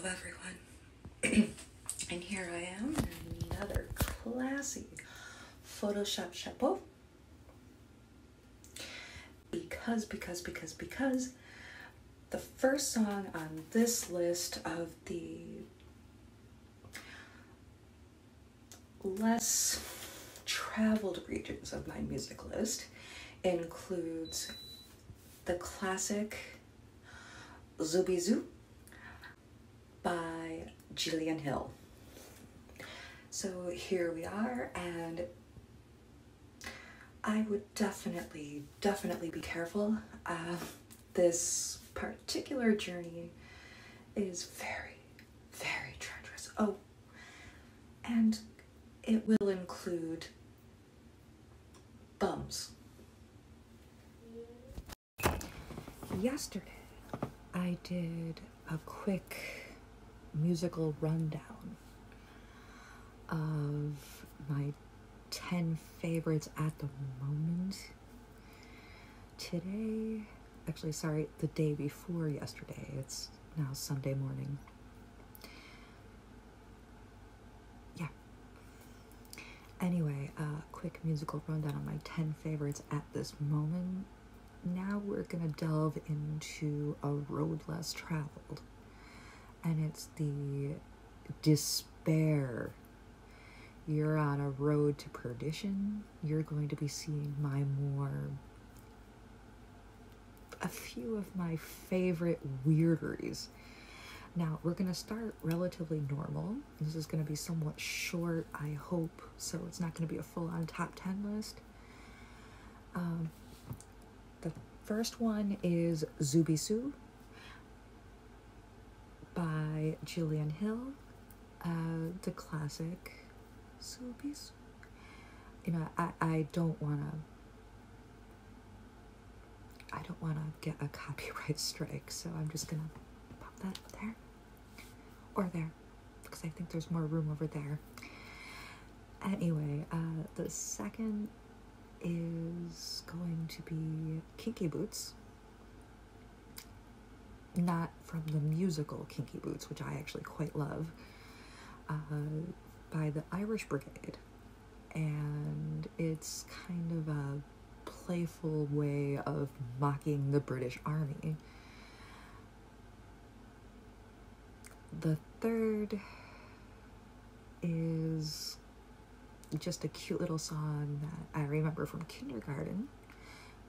Hello everyone, and here I am in another classy Photoshop chapeau because the first song on this list of the less traveled regions of my music list includes the classic Bisou by Gillian. So here we are, and I would definitely be careful. This particular journey is very treacherous. Oh, and it will include bums. Yesterday, I did a quick musical rundown of my 10 favorites at the moment. Today, actually, sorry, the day before yesterday, it's now Sunday morning. Yeah. Anyway, quick musical rundown on my 10 favorites at this moment. Now we're gonna delve into a road less traveled, and it's the despair. You're on a road to perdition. You're going to be seeing a few of my favorite weirderies. Now, we're going to start relatively normal. This is going to be somewhat short, I hope, so it's not going to be a full-on top 10 list. The first one is Bisou by Gillian. The classic Bisou. You know, I don't wanna get a copyright strike, so I'm just gonna pop that there or there, because I think there's more room over there. Anyway, the second is going to be Kinky Boots. Not from the musical Kinky Boots, which I actually quite love, by the Irish Brigade. And it's kind of a playful way of mocking the British Army. The third is just a cute little song that I remember from kindergarten,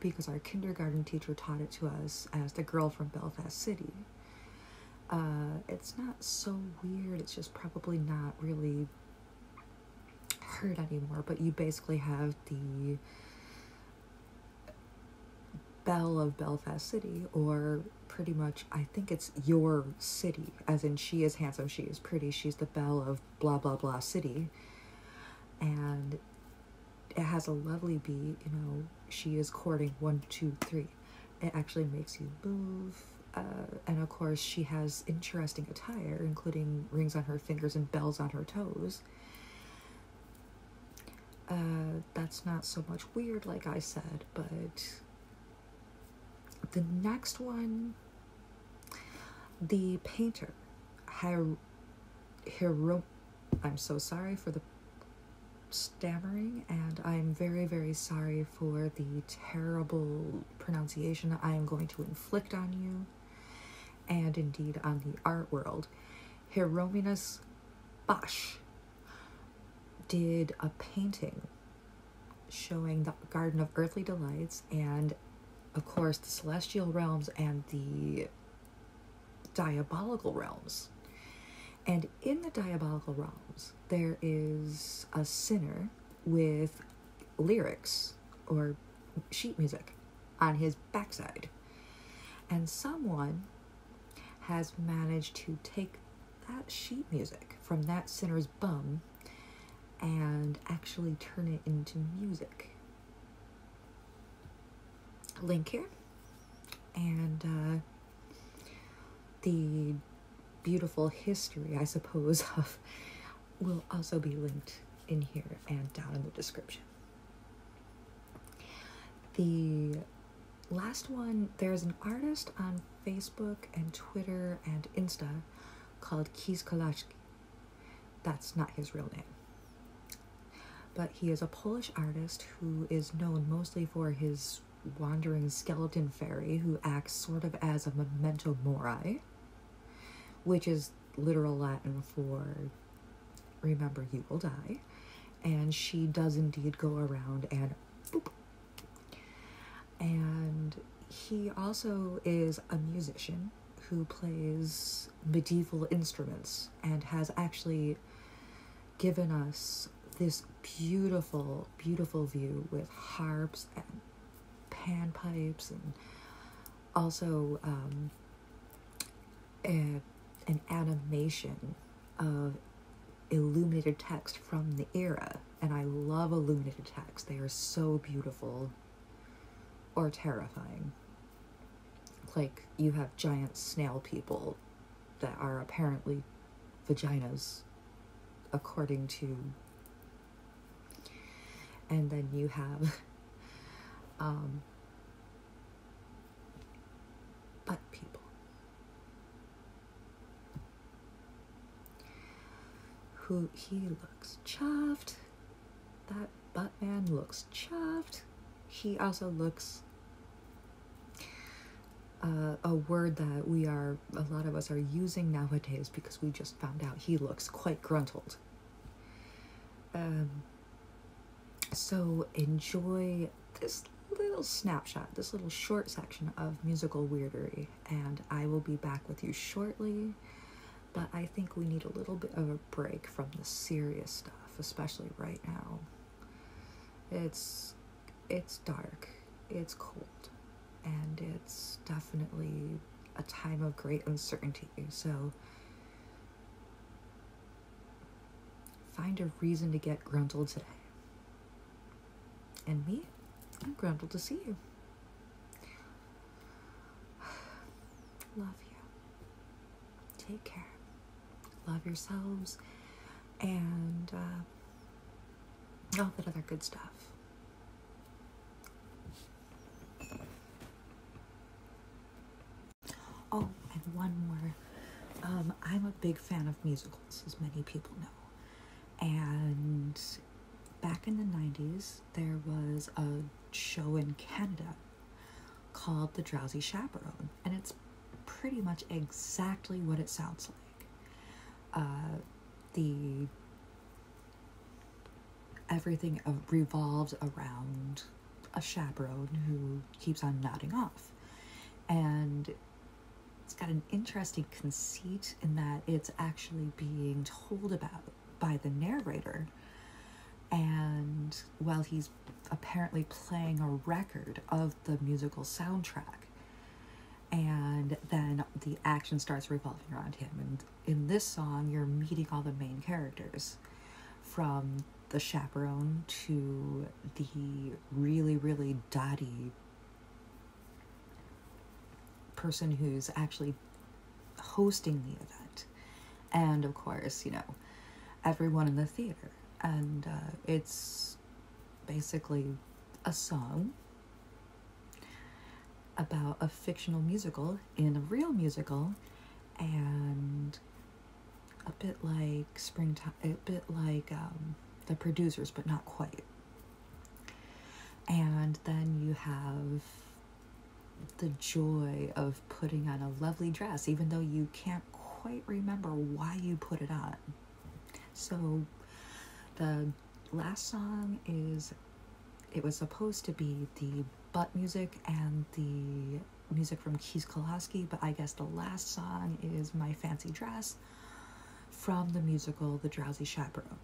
because our kindergarten teacher taught it to us as The Girl from Belfast City. It's not so weird, it's just probably not really heard anymore, but you basically have the Belle of Belfast City, or pretty much, I think it's your city, as in she is handsome, she is pretty, she's the Belle of blah blah blah city, and it has a lovely beat, you know, she is courting 1, 2, 3. It actually makes you move, and of course she has interesting attire, including rings on her fingers and bells on her toes. That's not so much weird, like I said, but the next one, the painter, I'm so sorry for the stammering, and I'm very sorry for the terrible pronunciation I am going to inflict on you, and indeed on the art world. Hieronymus Bosch did a painting showing the Garden of Earthly Delights, and of course the celestial realms and the diabolical realms. And in the diabolical realms, there is a sinner with lyrics or sheet music on his backside. And someone has managed to take that sheet music from that sinner's bum and actually turn it into music. Link here. And the beautiful history, I suppose, of will also be linked in here and down in the description. The last one, there's an artist on Facebook and Twitter and Insta called Kiszkiloski. That's not his real name. But he is a Polish artist who is known mostly for his wandering skeleton fairy who acts sort of as a memento mori, which is literal Latin for remember you will die. And she does indeed go around and boop. And he also is a musician who plays medieval instruments and has actually given us this beautiful, beautiful view with harps and panpipes, and also an animation of illuminated text from the era. And I love illuminated text. They are so beautiful or terrifying. Like, you have giant snail people that are apparently vaginas, according to, and then you have butt people who he looks chuffed. That butt man looks chuffed. He also looks a word that a lot of us are using nowadays because we just found out he looks quite gruntled. So enjoy this little snapshot, this little short section of musical weirdery, and I will be back with you shortly. But I think we need a little bit of a break from the serious stuff, especially right now. It's dark, it's cold, and it's definitely a time of great uncertainty. So find a reason to get gruntled today. And me, I'm gruntled to see you. Love you. Take care. Love yourselves. And all that other good stuff. Oh, and one more. I'm a big fan of musicals, as many people know. And back in the 90s, there was a show in Canada called The Drowsy Chaperone, and it's pretty much exactly what it sounds like. Everything revolves around a chaperone who keeps on nodding off, and it's got an interesting conceit in that it's actually being told about by the narrator, and while he's apparently playing a record of the musical soundtrack, and then the action starts revolving around him. And in this song, you're meeting all the main characters, from the chaperone to the really, really dotty person who's actually hosting the event, and of course, everyone in the theater. And it's basically a song about a fictional musical in a real musical, and a bit like Springtime, a bit like The Producers, but not quite. And then you have the joy of putting on a lovely dress, even though you can't quite remember why you put it on. So the last song it was supposed to be the butt music and the music from Kiszkiloski, but I guess the last song is My Fancy Dress from the musical The Drowsy Chaperone.